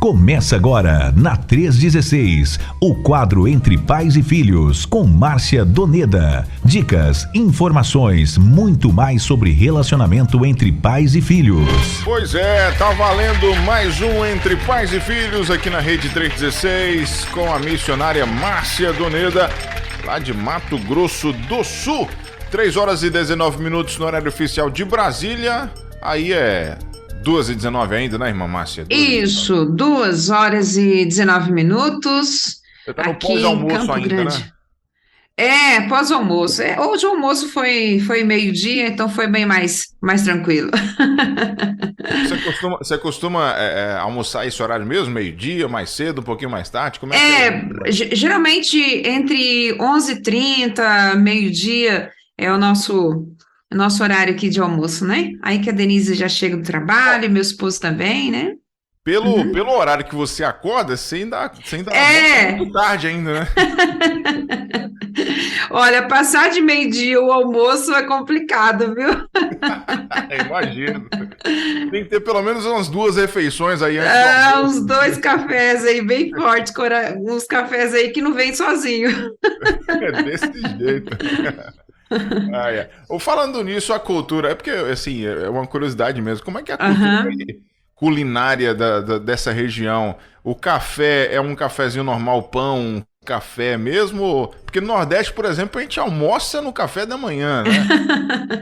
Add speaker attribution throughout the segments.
Speaker 1: Começa agora, na 316, o quadro Entre Pais e Filhos, com Márcia Doneda. Dicas, informações, muito mais sobre relacionamento entre pais e filhos.
Speaker 2: Pois é, tá valendo mais um Entre Pais e Filhos aqui na Rede 316, com a missionária Márcia Doneda, lá de Mato Grosso do Sul. 3 horas e 19 minutos no horário oficial de Brasília. Aí é 2h19 ainda, né, irmã Márcia?
Speaker 3: Isso, 2 horas e 19 minutos.
Speaker 2: Você tá no
Speaker 3: aqui
Speaker 2: pós-almoço
Speaker 3: em Campo
Speaker 2: ainda,
Speaker 3: Grande.
Speaker 2: né?
Speaker 3: Pós-almoço. Hoje o almoço foi meio-dia, então foi bem mais tranquilo.
Speaker 2: Você costuma almoçar esse horário mesmo? Meio-dia, mais cedo, um pouquinho mais tarde? Como é que é?
Speaker 3: Geralmente entre 11h30, meio-dia é o nosso horário aqui de almoço, né? Aí que a Denise já chega do trabalho, meu esposo também, né?
Speaker 2: Pelo horário que você acorda, você ainda almoça muito tarde ainda, né?
Speaker 3: Olha, passar de meio-dia o almoço é complicado, viu?
Speaker 2: Imagino. Tem que ter pelo menos umas 2 refeições aí antes do almoço.
Speaker 3: Uns 2 cafés aí bem fortes, uns cafés aí que não vem sozinho.
Speaker 2: É desse jeito. Falando nisso, a cultura, porque assim, é uma curiosidade mesmo, como é que é a cultura culinária dessa região? O café é um cafezinho normal, pão, café mesmo? Porque no Nordeste, por exemplo, a gente almoça no café da manhã, né?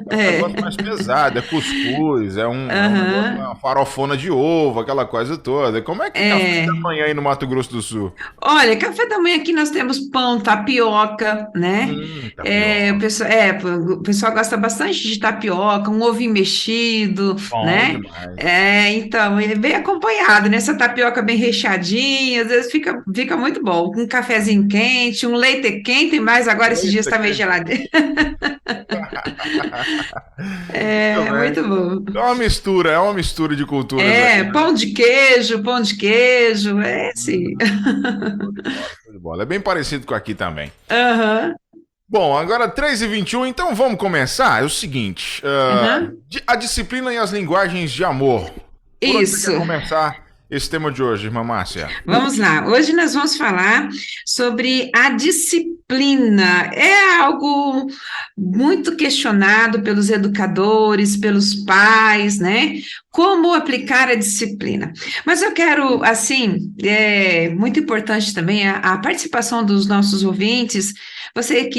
Speaker 2: É um negócio mais pesado, é cuscuz, é uma farofona de ovo, aquela coisa toda. Como é que é café da manhã aí no Mato Grosso do Sul?
Speaker 3: Olha, café da manhã aqui nós temos pão, tapioca, né?
Speaker 2: Tapioca.
Speaker 3: O pessoal gosta bastante de tapioca, um ovinho mexido,
Speaker 2: Bom
Speaker 3: né?
Speaker 2: demais.
Speaker 3: Então, ele é bem acompanhado, né? Essa tapioca bem recheadinha, às vezes fica muito bom. Um cafezinho quente, um leite quente, mas agora esses dias está meio geladinho. É muito bom.
Speaker 2: É uma mistura de culturas.
Speaker 3: Pão de queijo, sim.
Speaker 2: Show de bola. É bem parecido com aqui também.
Speaker 3: Aham.
Speaker 2: Bom, agora 3h21, então vamos começar. É o seguinte, a disciplina e as linguagens de amor. Por onde você quer começar esse tema de hoje, irmã Márcia?
Speaker 3: Vamos lá. Hoje nós vamos falar sobre a disciplina. É algo muito questionado pelos educadores, pelos pais, né? Como aplicar a disciplina. Mas eu quero, assim, muito importante também a participação dos nossos ouvintes. Você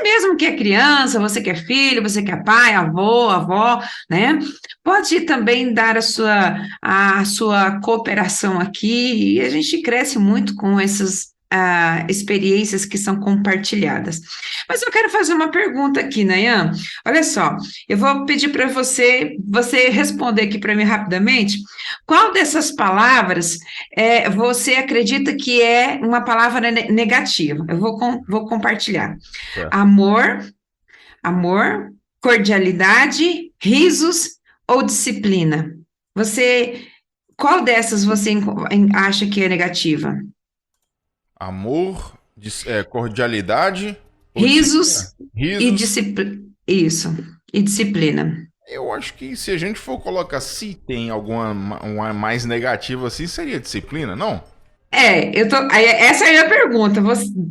Speaker 3: mesmo que é criança, você que é filho, você que é pai, avó, né? Pode também dar a sua cooperação aqui, e a gente cresce muito com essas experiências que são compartilhadas. Mas eu quero fazer uma pergunta aqui, Nayan. Olha só, eu vou pedir para você responder aqui para mim rapidamente. Qual dessas palavras você acredita que é uma palavra negativa? Eu vou compartilhar. Amor, cordialidade, risos ou disciplina? Qual dessas você acha que é negativa?
Speaker 2: Amor, cordialidade,
Speaker 3: risos e
Speaker 2: disciplina.
Speaker 3: Isso, e disciplina.
Speaker 2: Eu acho que se a gente for colocar se tem uma mais negativa assim, seria disciplina, não?
Speaker 3: Essa é a minha pergunta.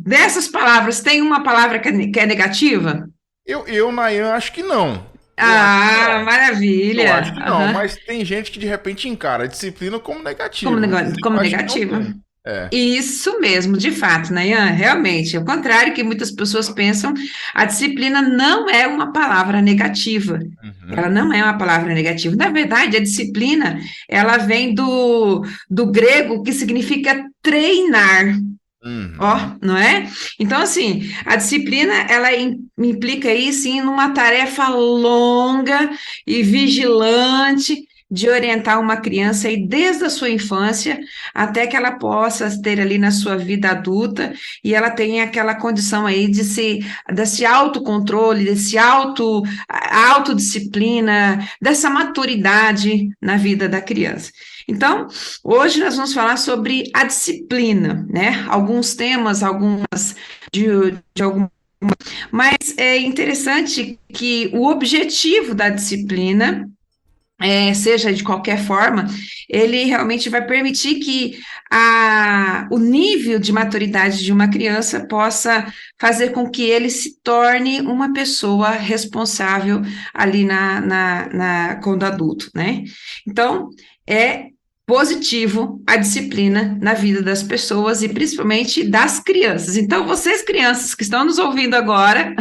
Speaker 3: Dessas palavras, tem uma palavra que é negativa?
Speaker 2: Nayan, acho que não.
Speaker 3: Maravilha.
Speaker 2: Eu acho que não, mas tem gente que de repente encara a disciplina como negativa.
Speaker 3: Como negativa. Isso mesmo, de fato, Nayan, realmente, ao contrário que muitas pessoas pensam, a disciplina não é uma palavra negativa. Ela não é uma palavra negativa. Na verdade, a disciplina, ela vem do grego, que significa treinar. Não é? Então, assim, a disciplina, ela implica aí, sim, numa tarefa longa e vigilante de orientar uma criança aí desde a sua infância até que ela possa ter ali na sua vida adulta e ela tenha aquela condição aí desse autocontrole, autodisciplina, dessa maturidade na vida da criança. Então, hoje nós vamos falar sobre a disciplina, né? Alguns temas, mas é interessante que o objetivo da disciplina seja de qualquer forma, ele realmente vai permitir que o nível de maturidade de uma criança possa fazer com que ele se torne uma pessoa responsável ali quando adulto, né? Então, é positivo a disciplina na vida das pessoas e principalmente das crianças. Então, vocês crianças que estão nos ouvindo agora,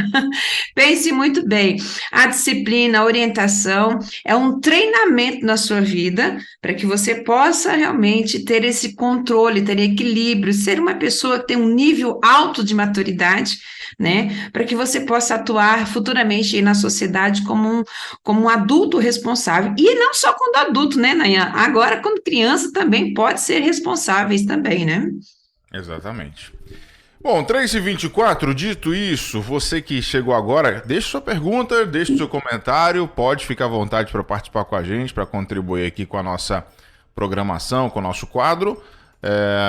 Speaker 3: pense muito bem. A disciplina, a orientação é um treinamento na sua vida para que você possa realmente ter esse controle, ter equilíbrio, ser uma pessoa que tem um nível alto de maturidade, né? Para que você possa atuar futuramente na sociedade como um adulto responsável. E não só quando adulto, né, Nayan? Agora, quando criança, também pode ser responsáveis também, né?
Speaker 2: Exatamente. Bom, 3h24, dito isso, você que chegou agora, deixe sua pergunta, deixe seu comentário, pode ficar à vontade para participar com a gente, para contribuir aqui com a nossa programação, com o nosso quadro,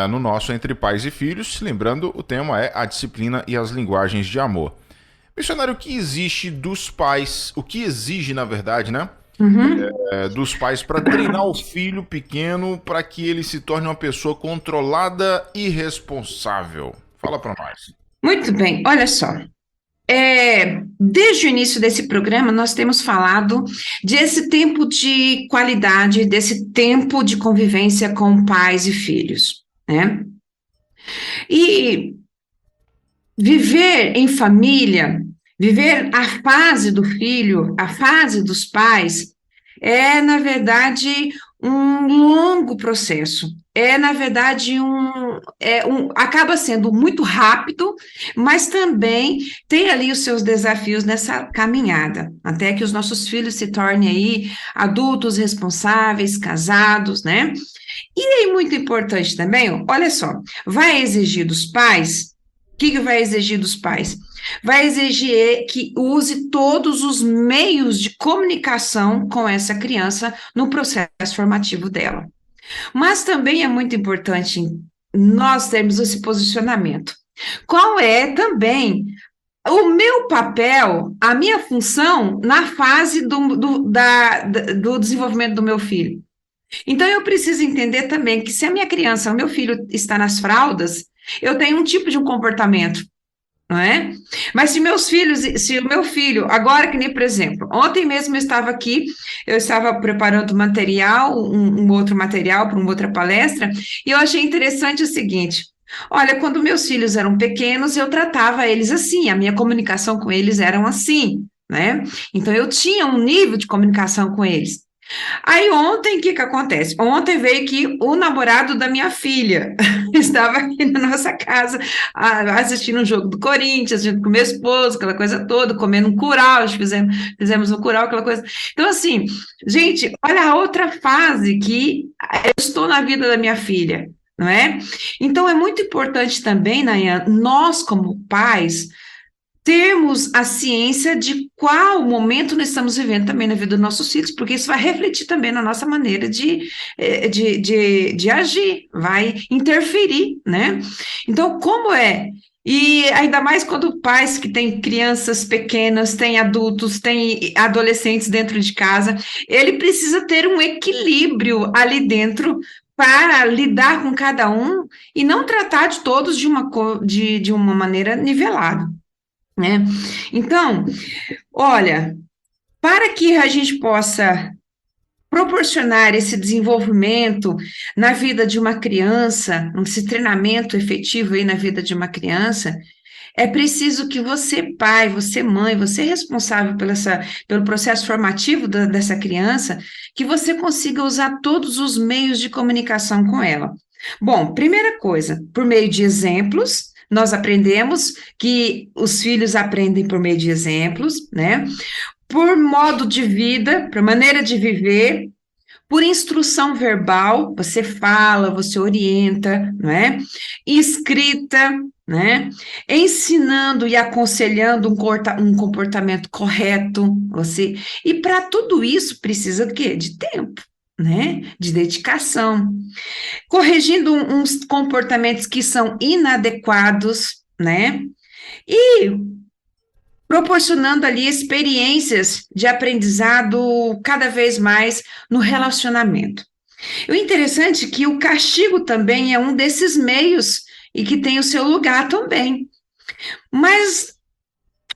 Speaker 2: no nosso Entre Pais e Filhos. Lembrando, o tema é a disciplina e as linguagens de amor. Missionário, o que existe dos pais, o que exige, na verdade, né? Dos pais para treinar o filho pequeno para que ele se torne uma pessoa controlada e responsável. Fala para nós.
Speaker 3: Muito bem, olha só. Desde o início desse programa, nós temos falado desse tempo de qualidade, desse tempo de convivência com pais e filhos, né? E viver em família, viver a fase do filho, a fase dos pais, na verdade, um longo processo. Na verdade, acaba sendo muito rápido, mas também tem ali os seus desafios nessa caminhada, até que os nossos filhos se tornem aí adultos responsáveis, casados, né? E aí, muito importante também, olha só, vai exigir dos pais, o que vai exigir dos pais? Vai exigir que use todos os meios de comunicação com essa criança no processo formativo dela. Mas também é muito importante nós termos esse posicionamento. Qual é também o meu papel, a minha função na fase do desenvolvimento do meu filho? Então, eu preciso entender também que se a minha criança, o meu filho está nas fraldas, eu tenho um tipo de um comportamento, não é? Mas se o meu filho, agora que nem, por exemplo, ontem mesmo eu estava preparando material, um outro material para uma outra palestra, e eu achei interessante o seguinte: olha, quando meus filhos eram pequenos, eu tratava eles assim, a minha comunicação com eles era assim, né? Então, eu tinha um nível de comunicação com eles. Aí ontem, o que acontece? Ontem veio aqui o namorado da minha filha, estava aqui na nossa casa, assistindo um jogo do Corinthians, junto com meu esposo, aquela coisa toda, comendo um curau, fizemos um curau, aquela coisa. Então, assim, gente, olha a outra fase que eu estou na vida da minha filha, não é? Então, é muito importante também, Nayan, nós como pais, termos a ciência de qual momento nós estamos vivendo também na vida dos nossos filhos, porque isso vai refletir também na nossa maneira de agir, vai interferir, né? Então, como é? E ainda mais quando pais que têm crianças pequenas, têm adultos, têm adolescentes dentro de casa, ele precisa ter um equilíbrio ali dentro para lidar com cada um e não tratar de todos de uma maneira nivelada, né? Então, olha, para que a gente possa proporcionar esse desenvolvimento na vida de uma criança, esse treinamento efetivo aí na vida de uma criança, é preciso que você, pai, você, mãe, você responsável pelo processo formativo dessa criança, que você consiga usar todos os meios de comunicação com ela. Bom, primeira coisa, por meio de exemplos. Nós aprendemos que os filhos aprendem por meio de exemplos, né? Por modo de vida, por maneira de viver, por instrução verbal, você fala, você orienta, não é? Escrita, né? Ensinando e aconselhando um comportamento correto, e para tudo isso precisa de quê? De tempo, né? De dedicação. Corrigindo uns comportamentos que são inadequados, né? E proporcionando ali experiências de aprendizado cada vez mais no relacionamento. O interessante é que o castigo também é um desses meios e que tem o seu lugar também. Mas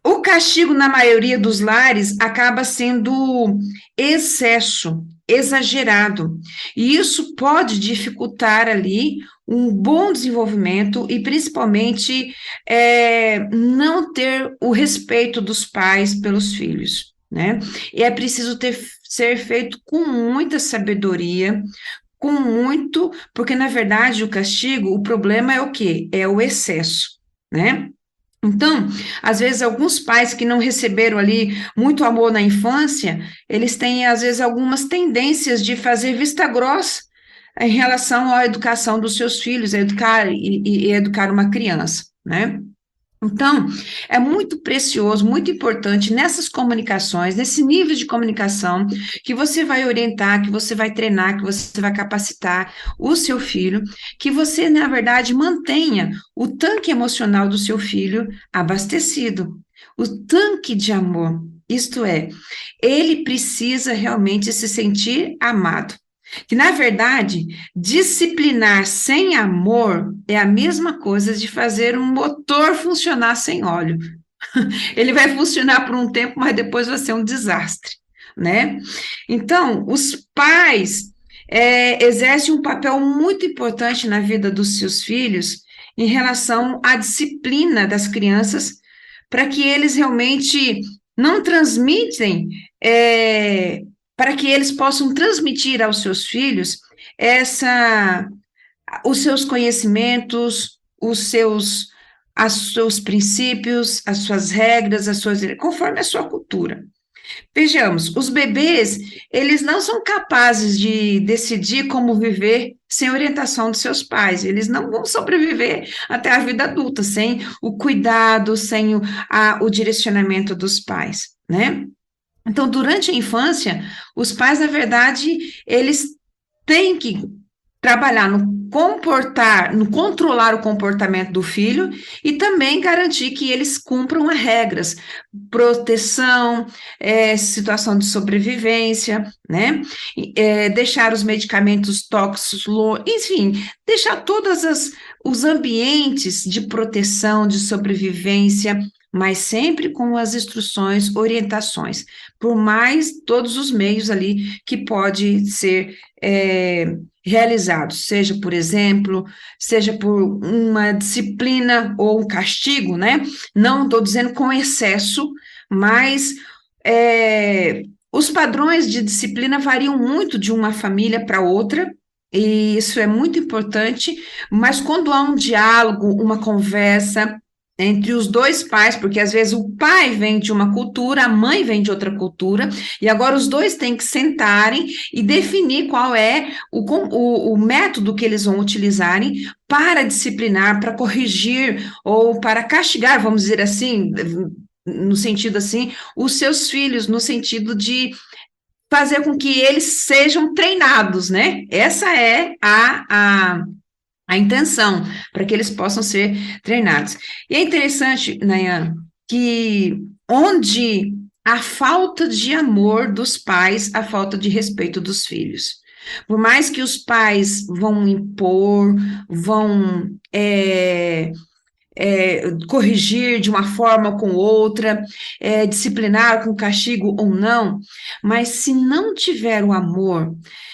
Speaker 3: o castigo, na maioria dos lares, acaba sendo excesso, exagerado. E isso pode dificultar ali um bom desenvolvimento e, principalmente, não ter o respeito dos pais pelos filhos, né? E é preciso ser feito com muita sabedoria, porque, na verdade, o castigo, o problema é o quê? É o excesso, né? Então, às vezes, alguns pais que não receberam ali muito amor na infância, eles têm, às vezes, algumas tendências de fazer vista grossa em relação à educação dos seus filhos, e educar uma criança, né? Então, é muito precioso, muito importante nessas comunicações, nesse nível de comunicação, que você vai orientar, que você vai treinar, que você vai capacitar o seu filho, que você, na verdade, mantenha o tanque emocional do seu filho abastecido, o tanque de amor. Isto é, ele precisa realmente se sentir amado. Que, na verdade, disciplinar sem amor é a mesma coisa de fazer um motor funcionar sem óleo. Ele vai funcionar por um tempo, mas depois vai ser um desastre, né? Então, os pais exercem um papel muito importante na vida dos seus filhos em relação à disciplina das crianças, para que eles realmente não transmitem para que eles possam transmitir aos seus filhos os seus conhecimentos, os seus princípios, as suas regras, conforme a sua cultura. Vejamos, os bebês, eles não são capazes de decidir como viver sem orientação dos seus pais, eles não vão sobreviver até a vida adulta sem o cuidado, sem o direcionamento dos pais, né? Então, durante a infância, os pais, na verdade, eles têm que trabalhar no controlar o comportamento do filho e também garantir que eles cumpram as regras, proteção, situação de sobrevivência, né? Deixar os medicamentos tóxicos, enfim, deixar todos os ambientes de proteção, de sobrevivência, mas sempre com as instruções, orientações, por mais todos os meios ali que pode ser realizado, seja, por exemplo, seja por uma disciplina ou um castigo, né? Não estou dizendo com excesso, mas os padrões de disciplina variam muito de uma família para outra, e isso é muito importante, mas quando há um diálogo, uma conversa entre os dois pais, porque às vezes o pai vem de uma cultura, a mãe vem de outra cultura, e agora os dois têm que sentarem e definir qual é o método que eles vão utilizarem para disciplinar, para corrigir ou para castigar, vamos dizer assim, no sentido assim, os seus filhos, no sentido de fazer com que eles sejam treinados, né? Essa é a intenção, para que eles possam ser treinados. E é interessante, Nayana, que onde a falta de amor dos pais, a falta de respeito dos filhos. Por mais que os pais vão impor, vão corrigir de uma forma ou com outra, disciplinar com castigo ou não, mas se não tiver o amor,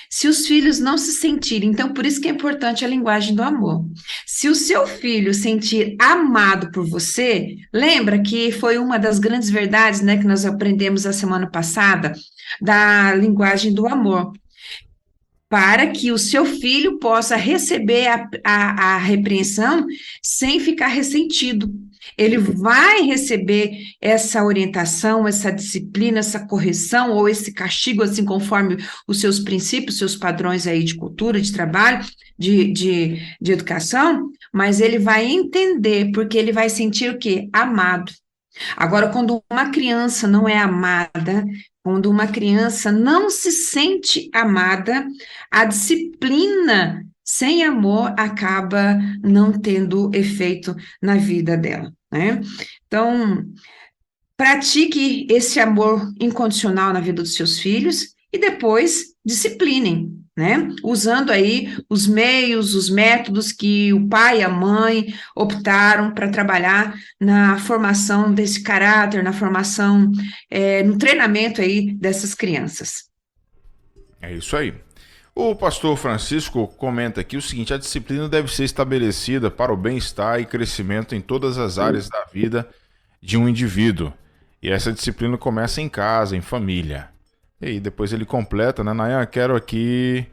Speaker 3: se os filhos não se sentirem, então por isso que é importante a linguagem do amor. Se o seu filho sentir amado por você, lembra que foi uma das grandes verdades, né, que nós aprendemos a semana passada, da linguagem do amor, para que o seu filho possa receber a repreensão sem ficar ressentido. Ele vai receber essa orientação, essa disciplina, essa correção ou esse castigo, assim, conforme os seus princípios, seus padrões aí de cultura, de trabalho, de educação, mas ele vai entender, porque ele vai sentir o quê? Amado. Agora, quando uma criança não é amada, quando uma criança não se sente amada, a disciplina sem amor acaba não tendo efeito na vida dela, né? Então, pratique esse amor incondicional na vida dos seus filhos e depois disciplinem, né? Usando aí os meios, os métodos que o pai e a mãe optaram para trabalhar na formação desse caráter, na formação, no treinamento aí dessas crianças.
Speaker 2: É isso aí. O pastor Francisco comenta aqui o seguinte: a disciplina deve ser estabelecida para o bem-estar e crescimento em todas as áreas da vida de um indivíduo. E essa disciplina começa em casa, em família. E aí depois ele completa, né? Nayan, quero aqui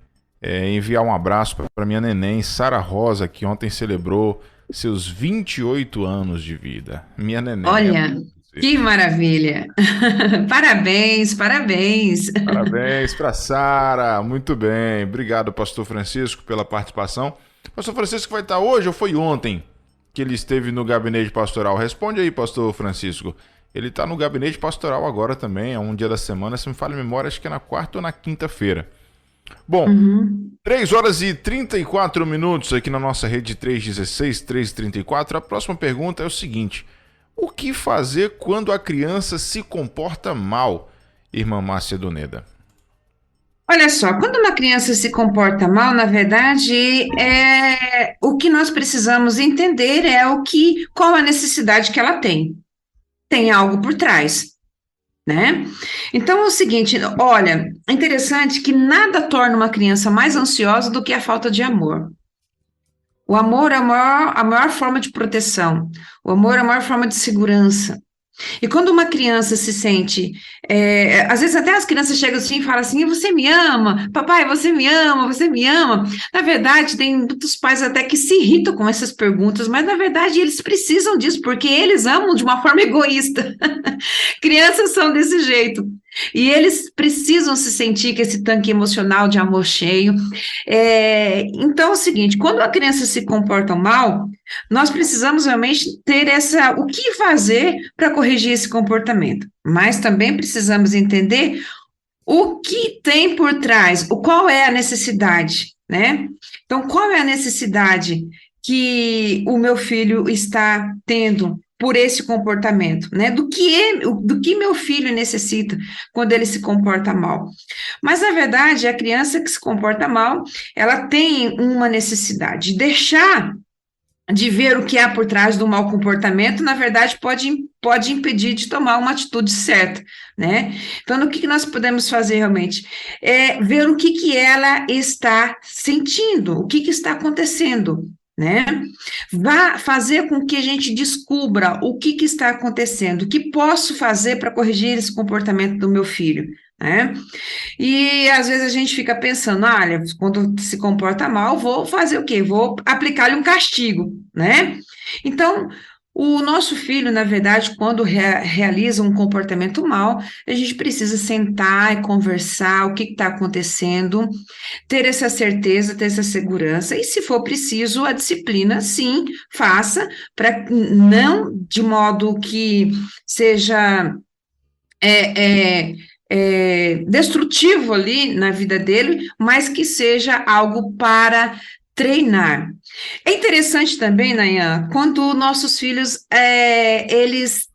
Speaker 2: enviar um abraço para minha neném, Sara Rosa, que ontem celebrou seus 28 anos de vida. Minha neném.
Speaker 3: Olha, que maravilha! Parabéns, parabéns!
Speaker 2: Parabéns para Sara, muito bem. Obrigado, pastor Francisco, pela participação. Pastor Francisco vai estar hoje ou foi ontem que ele esteve no gabinete pastoral? Responde aí, pastor Francisco. Ele está no gabinete pastoral agora também, é um dia da semana, se me falha a memória, acho que é na quarta ou na quinta-feira. Bom, 3 horas e 34 minutos aqui na nossa rede 316, 334. A próxima pergunta é o seguinte: o que fazer quando a criança se comporta mal, irmã Márcia Doneda?
Speaker 3: Olha só, quando uma criança se comporta mal, na verdade, o que nós precisamos entender qual a necessidade que ela tem. Tem algo por trás, né? Então é o seguinte, olha, é interessante que nada torna uma criança mais ansiosa do que a falta de amor. O amor é a maior forma de proteção, o amor é a maior forma de segurança. E quando uma criança se sente, às vezes até as crianças chegam assim e falam assim: você me ama? Papai, você me ama? Você me ama? Na verdade, tem muitos pais até que se irritam com essas perguntas, mas na verdade eles precisam disso, porque eles amam de uma forma egoísta. Crianças são desse jeito. E eles precisam se sentir com esse tanque emocional de amor cheio. Então é o seguinte, quando a criança se comporta mal, nós precisamos realmente ter o que fazer para corrigir esse comportamento. Mas também precisamos entender o que tem por trás, qual é a necessidade, né? Então, qual é a necessidade que o meu filho está tendo por esse comportamento, né? Do que meu filho necessita quando ele se comporta mal. Mas, na verdade, a criança que se comporta mal, ela tem uma necessidade de deixar de ver o que há por trás do mau comportamento, na verdade, pode impedir de tomar uma atitude certa, né? Então, o que nós podemos fazer realmente? É ver o que ela está sentindo, o que está acontecendo, né? Vá fazer com que a gente descubra o que está acontecendo, o que posso fazer para corrigir esse comportamento do meu filho, né? E às vezes a gente fica pensando, olha, quando se comporta mal, vou fazer o quê? Vou aplicar-lhe um castigo, né? Então, o nosso filho, na verdade, quando realiza um comportamento mal, a gente precisa sentar e conversar o que está acontecendo, ter essa certeza, ter essa segurança, e se for preciso, a disciplina, sim, faça, para não de modo que seja destrutivo ali na vida dele, mas que seja algo para treinar. É interessante também, Nayan, quando nossos filhos, eles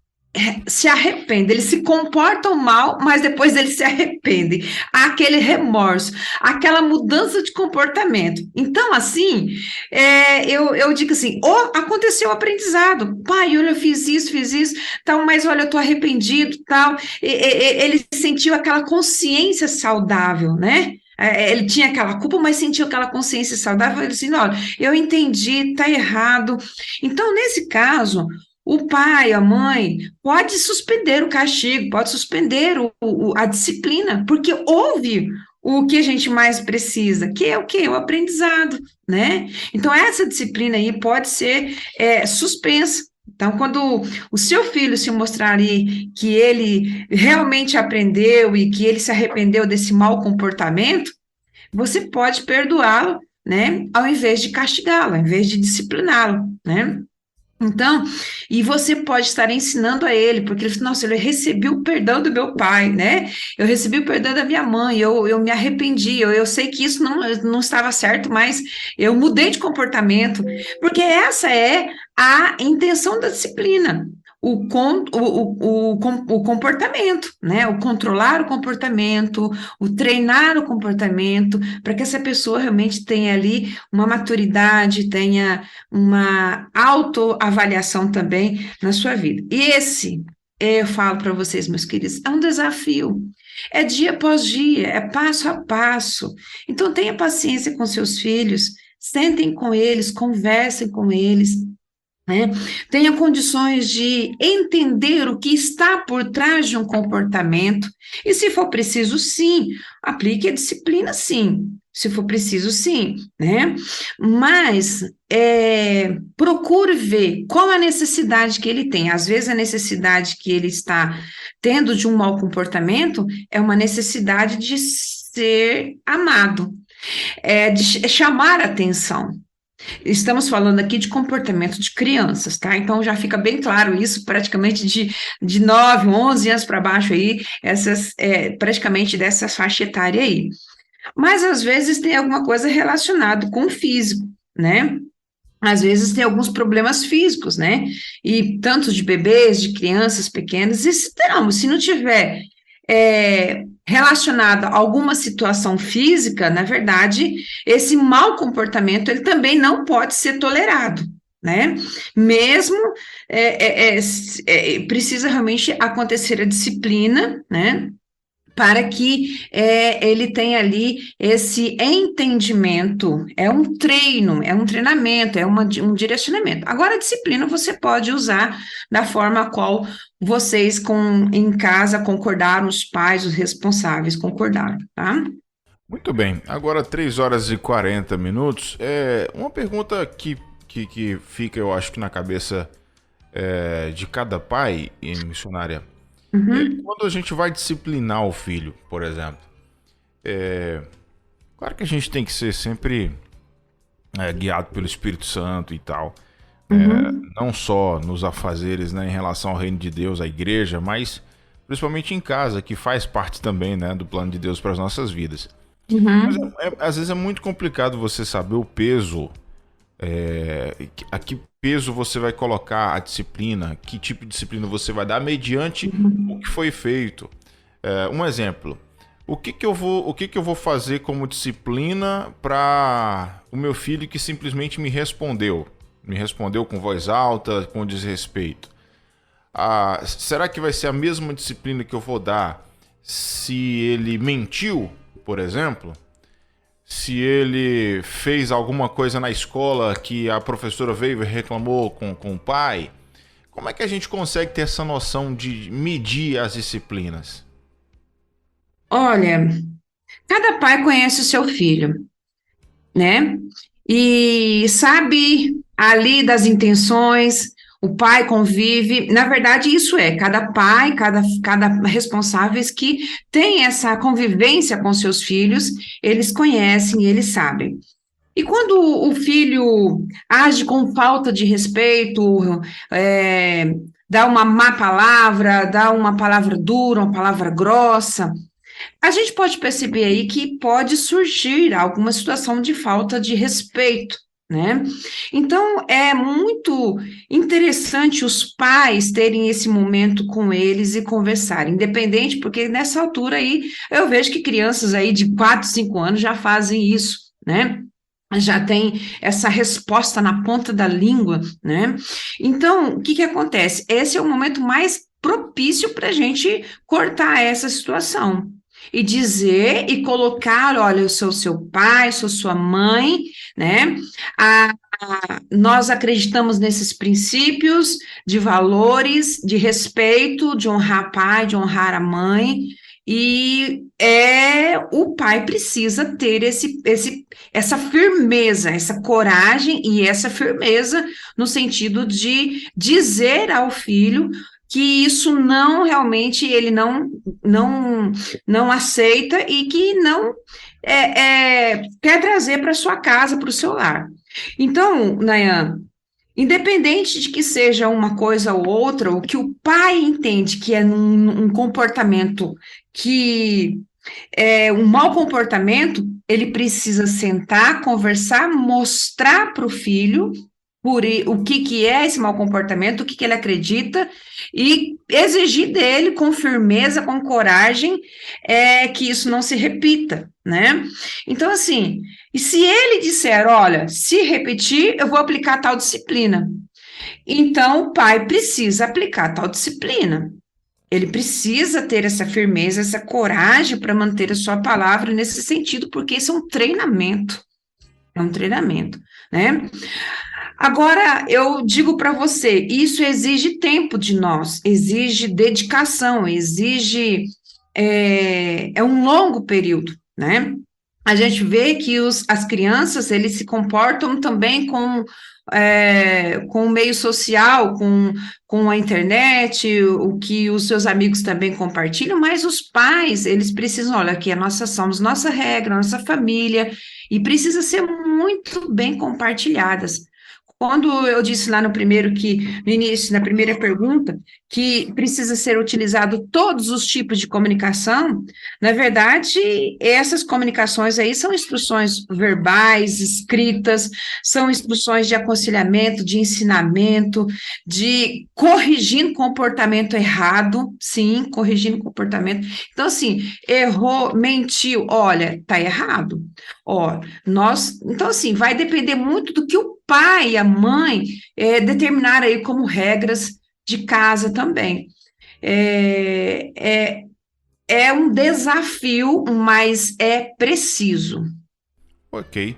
Speaker 3: se arrependem, eles se comportam mal, mas depois eles se arrependem. Há aquele remorso, aquela mudança de comportamento. Então, assim, eu digo assim, aconteceu o aprendizado. Pai, olha, eu fiz isso, tal, mas olha, eu estou arrependido, tal. Ele sentiu aquela consciência saudável, né? Ele tinha aquela culpa, mas sentiu aquela consciência saudável. Ele disse, olha, eu entendi, está errado. Então, nesse caso, o pai, a mãe, pode suspender o castigo, pode suspender a disciplina, porque houve o que a gente mais precisa, que é o quê? O aprendizado, né? Então, essa disciplina aí pode ser suspensa. Então, quando o seu filho se mostrar ali que ele realmente aprendeu e que ele se arrependeu desse mau comportamento, você pode perdoá-lo, né? Ao invés de castigá-lo, ao invés de discipliná-lo, né? Então, e você pode estar ensinando a ele, porque ele fala, nossa, eu recebi o perdão do meu pai, né? Eu recebi o perdão da minha mãe, eu me arrependi, eu sei que isso não estava certo, mas eu mudei de comportamento, porque essa é a intenção da disciplina. o comportamento, né? O controlar o comportamento, o treinar o comportamento, para que essa pessoa realmente tenha ali uma maturidade, tenha uma autoavaliação também na sua vida. E esse, eu falo para vocês, meus queridos, é um desafio. É dia após dia, é passo a passo. Então, tenha paciência com seus filhos, sentem com eles, conversem com eles, né? Tenha condições de entender o que está por trás de um comportamento, e se for preciso, sim, aplique a disciplina, sim, se for preciso, sim, né? Mas procure ver qual a necessidade que ele tem. Às vezes a necessidade que ele está tendo de um mau comportamento é uma necessidade de ser amado, de chamar atenção. Estamos falando aqui de comportamento de crianças, tá? Então já fica bem claro isso, praticamente de 9, 11 anos para baixo aí, praticamente dessa faixa etária aí. Mas às vezes tem alguma coisa relacionada com o físico, né? Às vezes tem alguns problemas físicos, né? E tanto de bebês, de crianças pequenas, e se não tiver relacionado a alguma situação física, na verdade, esse mau comportamento, ele também não pode ser tolerado, né? Mesmo, precisa realmente acontecer a disciplina, né? Para que ele tenha ali esse entendimento, é um treino, é um treinamento, um direcionamento. Agora, a disciplina você pode usar da forma a qual vocês em casa concordaram, os pais, os responsáveis concordaram, tá?
Speaker 2: Muito bem, agora 3 horas e 40 minutos. Uma pergunta que fica, eu acho que na cabeça de cada pai e missionária.
Speaker 3: Uhum.
Speaker 2: Quando a gente vai disciplinar o filho, por exemplo, claro que a gente tem que ser sempre guiado pelo Espírito Santo e tal, não só nos afazeres, né, em relação ao reino de Deus, à igreja, mas principalmente em casa, que faz parte também, né, do plano de Deus para as nossas vidas. Mas
Speaker 3: Uhum.
Speaker 2: às vezes é muito complicado você saber o peso, a que peso você vai colocar a disciplina, que tipo de disciplina você vai dar mediante o que foi feito. Um exemplo, o que eu vou fazer como disciplina para o meu filho que simplesmente me respondeu com voz alta, com desrespeito? Será que vai ser a mesma disciplina que eu vou dar se ele mentiu, por exemplo? Se ele fez alguma coisa na escola que a professora veio e reclamou com o pai? Como é que a gente consegue ter essa noção de medir as disciplinas?
Speaker 3: Olha, cada pai conhece o seu filho, né? E sabe ali das intenções, o pai convive. Na verdade, isso cada pai, cada responsáveis que tem essa convivência com seus filhos, eles conhecem e eles sabem. E quando o filho age com falta de respeito, dá uma má palavra, dá uma palavra dura, uma palavra grossa, a gente pode perceber aí que pode surgir alguma situação de falta de respeito, né? Então, é muito interessante os pais terem esse momento com eles e conversarem, independente, porque nessa altura aí, eu vejo que crianças aí de 4, 5 anos já fazem isso, né? Já tem essa resposta na ponta da língua, né? Então, o que acontece? Esse é o momento mais propício para a gente cortar essa situação e dizer e colocar, olha, eu sou seu pai, sou sua mãe, né? Nós acreditamos nesses princípios de valores, de respeito, de honrar pai, de honrar a mãe, e o pai precisa ter essa firmeza, essa coragem e essa firmeza no sentido de dizer ao filho que isso não realmente ele não aceita e que não quer trazer para sua casa, para o seu lar. Então, Nayan, independente de que seja uma coisa ou outra, o que o pai entende que é um comportamento que é um mau comportamento, ele precisa sentar, conversar, mostrar para o filho, o que é esse mau comportamento, o que ele acredita, e exigir dele com firmeza, com coragem, que isso não se repita, né? Então, assim, e se ele disser, olha, se repetir, eu vou aplicar tal disciplina. Então, o pai precisa aplicar tal disciplina. Ele precisa ter essa firmeza, essa coragem para manter a sua palavra nesse sentido, porque isso é um treinamento. É um treinamento, né? Agora, eu digo para você, isso exige tempo de nós, exige dedicação, exige, é um longo período, né? A gente vê que as crianças, eles se comportam também com o meio social, com a internet, o que os seus amigos também compartilham, mas os pais, eles precisam, olha, aqui somos nossa regra, nossa família, e precisa ser muito bem compartilhadas. Quando eu disse lá no início, na primeira pergunta, que precisa ser utilizado todos os tipos de comunicação, na verdade, essas comunicações aí são instruções verbais, escritas, são instruções de aconselhamento, de ensinamento, de corrigindo comportamento errado, sim, corrigindo comportamento. Então, assim, errou, mentiu, olha, tá errado. Ó, então, assim, vai depender muito do que o pai e a mãe determinar aí como regras de casa também. É um desafio, mas é preciso.
Speaker 2: Ok.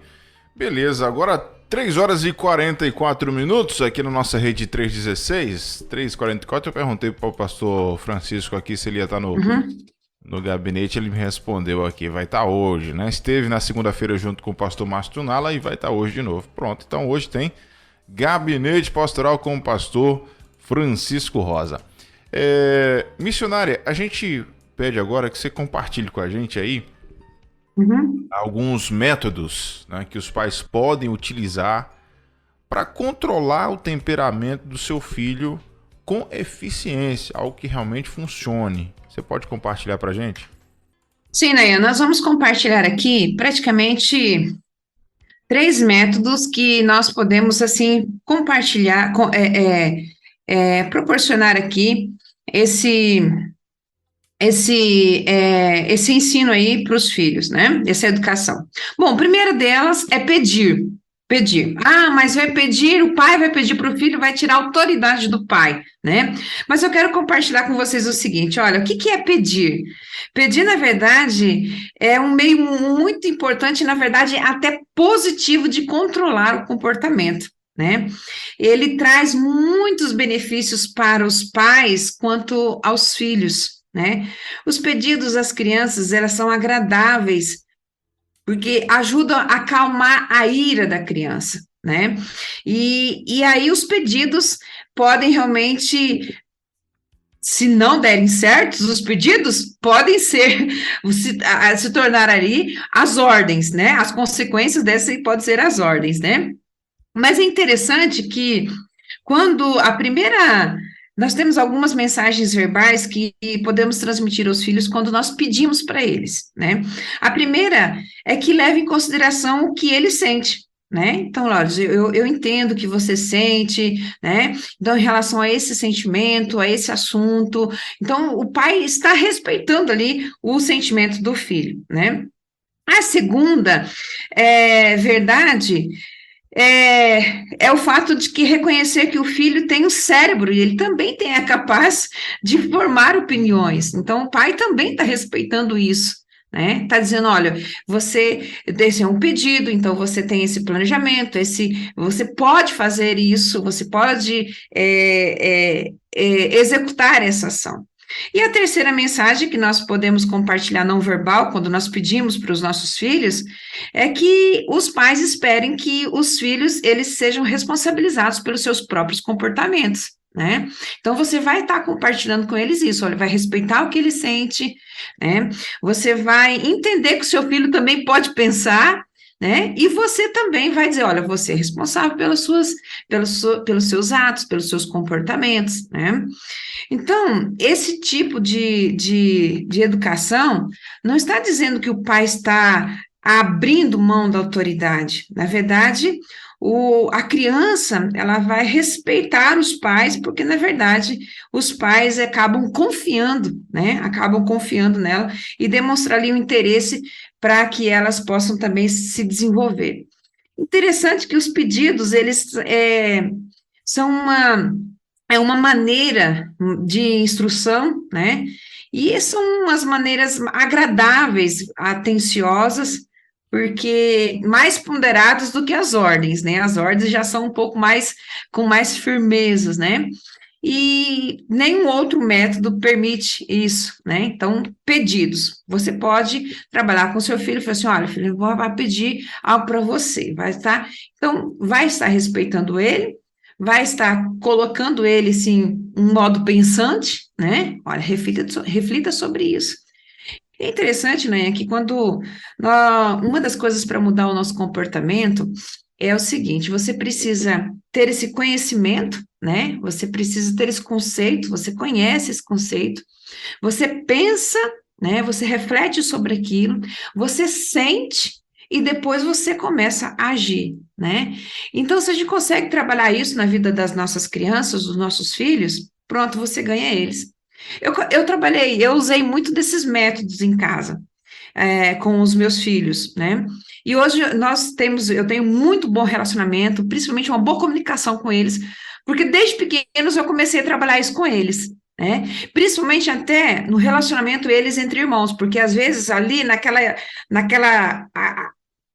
Speaker 2: Beleza, agora 3 horas e 44 minutos aqui na nossa rede 316, 3h44, eu perguntei para o pastor Francisco aqui se ele ia estar no gabinete, ele me respondeu aqui, vai estar hoje, né? Esteve na segunda-feira junto com o pastor Márcio Tunala e vai estar hoje de novo. Pronto, então hoje tem Gabinete Pastoral com o pastor Francisco Rosa. Missionária, a gente pede agora que você compartilhe com a gente aí alguns métodos, né, que os pais podem utilizar para controlar o temperamento do seu filho com eficiência, algo que realmente funcione. Você pode compartilhar para a gente?
Speaker 3: Sim, Nayan, nós vamos compartilhar aqui praticamente 3 métodos que nós podemos, assim, compartilhar, proporcionar aqui esse ensino aí para os filhos, né? Essa educação. Bom, a primeira delas é pedir. Pedir. Ah, mas vai pedir, o pai vai pedir para o filho, vai tirar a autoridade do pai, né? Mas eu quero compartilhar com vocês o seguinte: olha, o que é pedir? Pedir, na verdade, é um meio muito importante, na verdade, até positivo de controlar o comportamento, né? Ele traz muitos benefícios para os pais quanto aos filhos, né? Os pedidos às crianças, elas são agradáveis, porque ajudam a acalmar a ira da criança, né? E aí os pedidos podem realmente, se não derem certos, os pedidos podem se tornar ali as ordens, né? As consequências dessa podem ser as ordens, né? Mas é interessante que quando nós temos algumas mensagens verbais que podemos transmitir aos filhos quando nós pedimos para eles, né? A primeira é que leve em consideração o que ele sente, né? Então, Lóris, eu entendo o que você sente, né? Então, em relação a esse sentimento, a esse assunto, então, o pai está respeitando ali o sentimento do filho, né? A segunda verdade é o fato de que reconhecer que o filho tem um cérebro e ele também é capaz de formar opiniões. Então, o pai também está respeitando isso, né? Está dizendo, olha, esse é um pedido, então você tem esse planejamento, você pode fazer isso, você pode executar essa ação. E a terceira mensagem que nós podemos compartilhar não verbal, quando nós pedimos para os nossos filhos, é que os pais esperem que os filhos, eles sejam responsabilizados pelos seus próprios comportamentos, né? Então, você vai estar compartilhando com eles isso, olha, vai respeitar o que ele sente, né? Você vai entender que o seu filho também pode pensar, né? E você também vai dizer, olha, você é responsável pelos seus atos, pelos seus comportamentos, né? Então, esse tipo de educação não está dizendo que o pai está abrindo mão da autoridade. Na verdade, a criança, ela vai respeitar os pais, porque, na verdade, os pais acabam confiando, né? Acabam confiando nela e demonstrar ali o interesse para que elas possam também se desenvolver. Interessante que os pedidos, eles são uma maneira de instrução, né? E são umas maneiras agradáveis, atenciosas, porque mais ponderadas do que as ordens, né? As ordens já são um pouco mais, com mais firmezas, né? E nenhum outro método permite isso, né? Então, pedidos. Você pode trabalhar com seu filho e falar assim, olha, filho, eu vou pedir algo para você, então, vai estar respeitando ele, vai estar colocando ele, sim, um modo pensante, né? Olha, reflita sobre isso. É interessante, né, que uma das coisas para mudar o nosso comportamento é o seguinte, você precisa ter esse conhecimento, né, você precisa ter esse conceito, você conhece esse conceito, você pensa, né, você reflete sobre aquilo, você sente e depois você começa a agir, né? Então, se a gente consegue trabalhar isso na vida das nossas crianças, dos nossos filhos, pronto, você ganha eles. Eu usei muito desses métodos em casa, com os meus filhos, né? E hoje eu tenho muito bom relacionamento, principalmente uma boa comunicação com eles, porque desde pequenos eu comecei a trabalhar isso com eles, né? Principalmente até no relacionamento eles entre irmãos, porque às vezes ali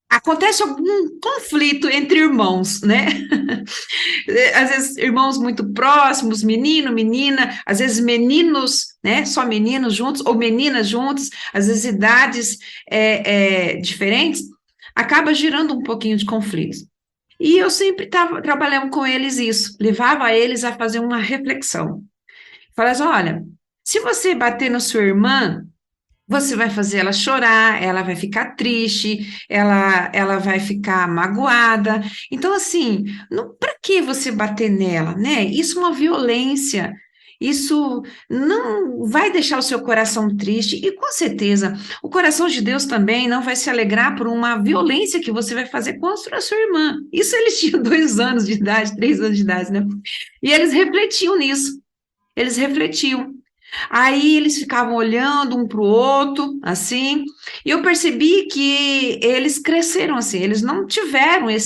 Speaker 3: acontece algum conflito entre irmãos, né? Às vezes irmãos muito próximos, menino, menina, às vezes meninos, né? Só meninos juntos, ou meninas juntos, às vezes idades diferentes, acaba gerando um pouquinho de conflito. E eu sempre estava trabalhando com eles isso, levava eles a fazer uma reflexão. Falava assim, olha, se você bater na sua irmã, você vai fazer ela chorar, ela vai ficar triste, ela vai ficar magoada. Então, assim, para que você bater nela, né? Isso é uma violência, isso não vai deixar o seu coração triste, e com certeza o coração de Deus também não vai se alegrar por uma violência que você vai fazer contra a sua irmã. Isso eles tinham 2 anos de idade, 3 anos de idade, né? E eles refletiam nisso, eles refletiam. Aí eles ficavam olhando um para o outro, assim, e eu percebi que eles cresceram assim, eles não tiveram e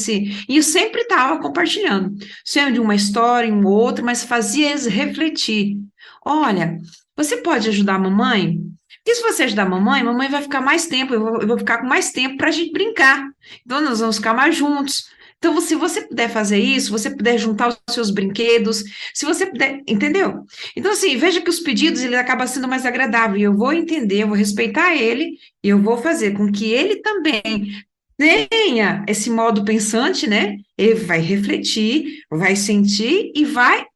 Speaker 3: eu sempre estava compartilhando, sempre de uma história, em outra, mas fazia eles refletir. Olha, você pode ajudar a mamãe? Porque se você ajudar a mamãe vai ficar mais tempo, eu vou ficar com mais tempo para a gente brincar, então nós vamos ficar mais juntos. Então, se você puder fazer isso, você puder juntar os seus brinquedos, se você puder, entendeu? Então, assim, veja que os pedidos, ele acaba sendo mais agradável, e eu vou entender, eu vou respeitar ele, e eu vou fazer com que ele também tenha esse modo pensante, né? Ele vai refletir, vai sentir e vai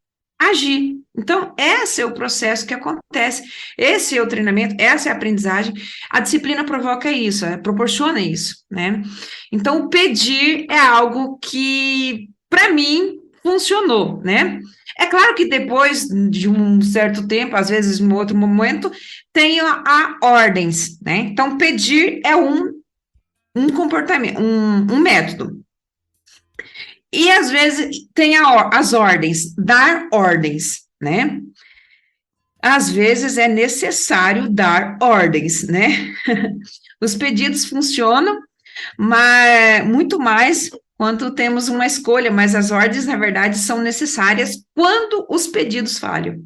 Speaker 3: agir. Então, esse é o processo que acontece, esse é o treinamento, essa é a aprendizagem, a disciplina provoca isso, proporciona isso, né? Então, o pedir é algo que, para mim, funcionou, né? É claro que depois de um certo tempo, às vezes em outro momento, tem a ordens, né? Então, pedir é um comportamento, um método. E, às vezes, tem as ordens, dar ordens, né? Às vezes é necessário dar ordens, né? Os pedidos funcionam, mas muito mais quando temos uma escolha, mas as ordens, na verdade, são necessárias quando os pedidos falham,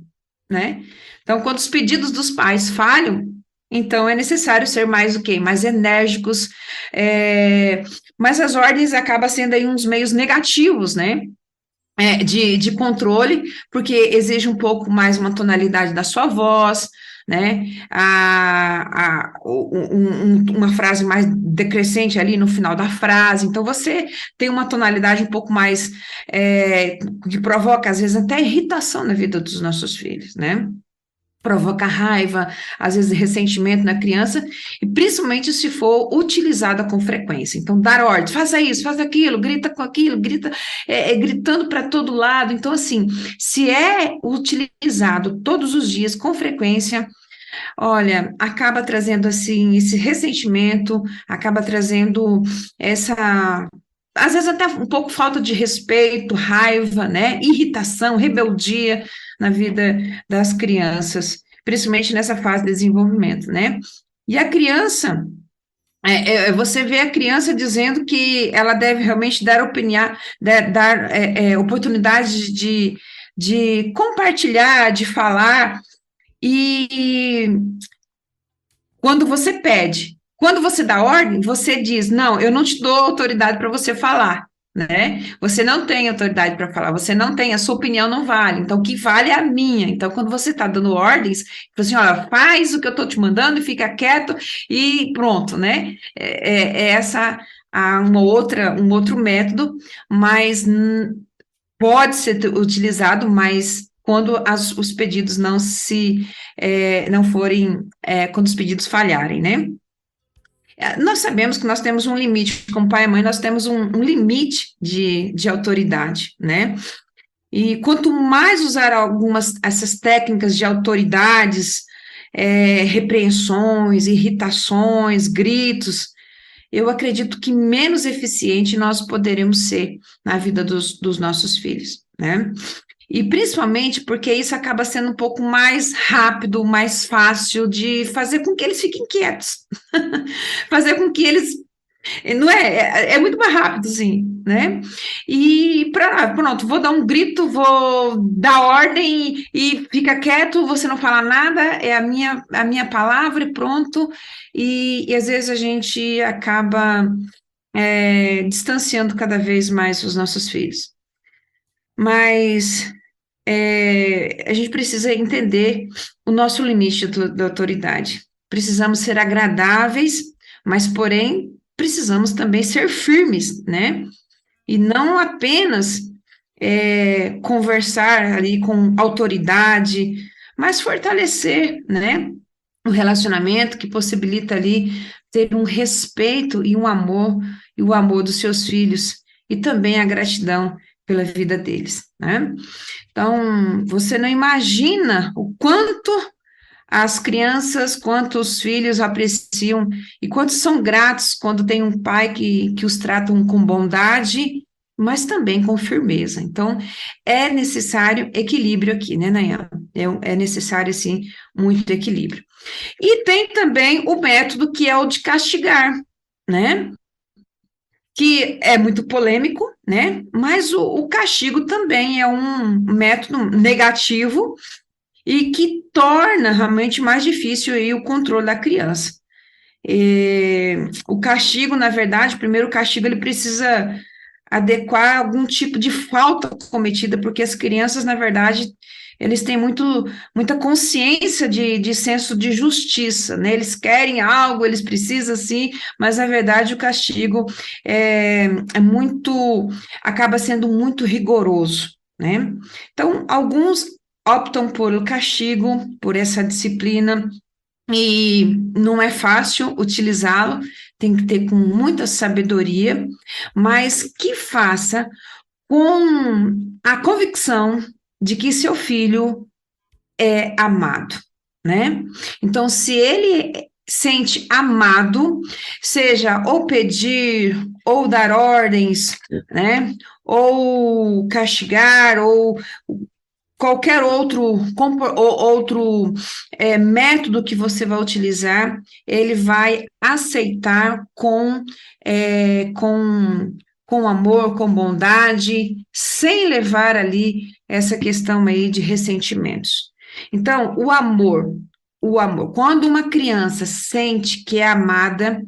Speaker 3: né? Então, quando os pedidos dos pais falham, então é necessário ser mais o quê? Mais enérgicos, mas as ordens acabam sendo aí uns meios negativos, né? De controle, porque exige um pouco mais uma tonalidade da sua voz, né? Uma frase mais decrescente ali no final da frase. Então, você tem uma tonalidade um pouco mais que provoca, às vezes, até irritação na vida dos nossos filhos, né? Provoca raiva, às vezes ressentimento na criança, e principalmente se for utilizada com frequência. Então, dar ordem, faça isso, faça aquilo, grita com aquilo, gritando para todo lado. Então, assim, se é utilizado todos os dias com frequência, Olha, acaba trazendo assim esse ressentimento, acaba trazendo essa, às vezes até um pouco falta de respeito, raiva, né? Irritação, rebeldia na vida das crianças, principalmente nessa fase de desenvolvimento, né? E a criança, você vê a criança dizendo que ela deve realmente dar opinião, dar oportunidade de compartilhar, de falar, e quando você pede, quando você dá ordem, você diz: não, eu não te dou autoridade para você falar, né? Você não tem autoridade para falar, você não tem, a sua opinião não vale, então o que vale é a minha. Então, quando você está dando ordens, você assim: olha, faz o que eu estou te mandando e fica quieto e pronto, né? Essa um outro método, mas pode ser utilizado, mas quando os pedidos não forem, quando os pedidos falharem, né? Nós sabemos que nós temos um limite, como pai e mãe, nós temos um limite de autoridade, né? E quanto mais usar essas técnicas de autoridades, repreensões, irritações, gritos, eu acredito que menos eficiente nós poderemos ser na vida dos nossos filhos, né? E principalmente porque isso acaba sendo um pouco mais rápido, mais fácil de fazer com que eles fiquem quietos. Fazer com que eles. Não é muito mais rápido, assim, né? E pronto, vou dar um grito, vou dar ordem e fica quieto, você não fala nada, é a minha palavra e pronto. E às vezes a gente acaba distanciando cada vez mais os nossos filhos. Mas a gente precisa entender o nosso limite da autoridade. Precisamos ser agradáveis, mas, porém, precisamos também ser firmes, né? E não apenas conversar ali com autoridade, mas fortalecer, né? Um relacionamento que possibilita ali ter um respeito e um amor, e o amor dos seus filhos, e também a gratidão pela vida deles, né? Então, você não imagina o quanto as crianças, quanto os filhos apreciam e quanto são gratos quando tem um pai que os trata com bondade, mas também com firmeza. Então, é necessário equilíbrio aqui, né, Nayana? É necessário, assim, muito equilíbrio. E tem também o método que é o de castigar, né? Que é muito polêmico, né? Mas o castigo também é um método negativo e que torna realmente mais difícil aí o controle da criança. O castigo, na verdade, primeiro o castigo ele precisa adequar algum tipo de falta cometida, porque as crianças, na verdade, eles têm muita consciência de senso de justiça, né? Eles querem algo, eles precisam sim, mas na verdade o castigo acaba sendo muito rigoroso, né? Então, alguns optam pelo castigo, por essa disciplina, e não é fácil utilizá-lo, tem que ter com muita sabedoria, mas que faça com a convicção de que seu filho é amado, né? Então, se ele sente amado, seja ou pedir, ou dar ordens, né? Ou castigar, ou qualquer outro método que você vai utilizar, ele vai aceitar com amor, com bondade, sem levar ali essa questão aí de ressentimentos. Então, o amor, quando uma criança sente que é amada,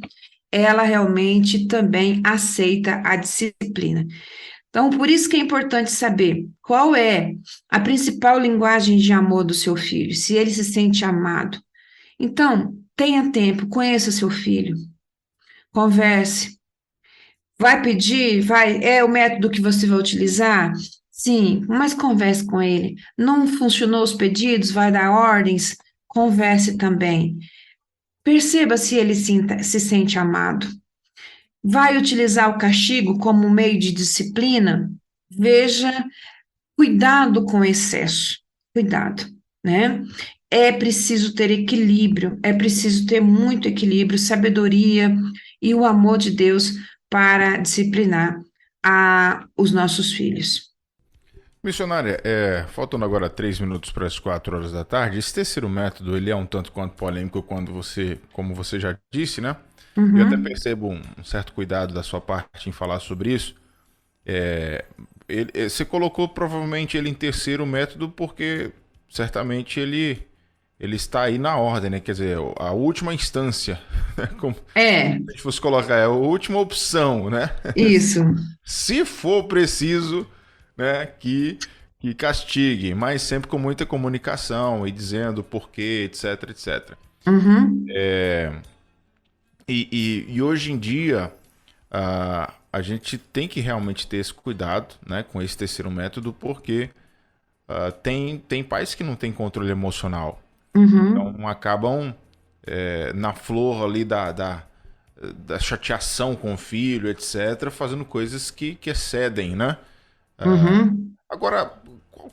Speaker 3: ela realmente também aceita a disciplina. Então, por isso que é importante saber qual é a principal linguagem de amor do seu filho, se ele se sente amado. Então, tenha tempo, conheça seu filho, converse. Vai pedir? É o método que você vai utilizar? Sim, mas converse com ele. Não funcionou os pedidos? Vai dar ordens? Converse também. Perceba se ele se sente amado. Vai utilizar o castigo como meio de disciplina? Veja, cuidado com o excesso, cuidado, né? é preciso ter equilíbrio, é preciso ter muito equilíbrio, sabedoria e o amor de Deus para disciplinar os nossos filhos.
Speaker 2: Missionária, faltando agora 3 minutos para as 4 horas da tarde, esse terceiro método, ele é um tanto quanto polêmico como você já disse, né? Eu até percebo um certo cuidado da sua parte em falar sobre isso. Você colocou provavelmente ele em terceiro método porque certamente ele está aí na ordem, né? Quer dizer, a última instância, né? Como se a gente fosse colocar, é a última opção, né?
Speaker 3: Isso.
Speaker 2: Se for preciso, né, que castigue, mas sempre com muita comunicação e dizendo porquê, etc, etc. E hoje em dia, a gente tem que realmente ter esse cuidado, né, com esse terceiro método, porque tem pais que não têm controle emocional. Então acabam na flor ali da chateação com o filho, etc., fazendo coisas que excedem, né? Agora,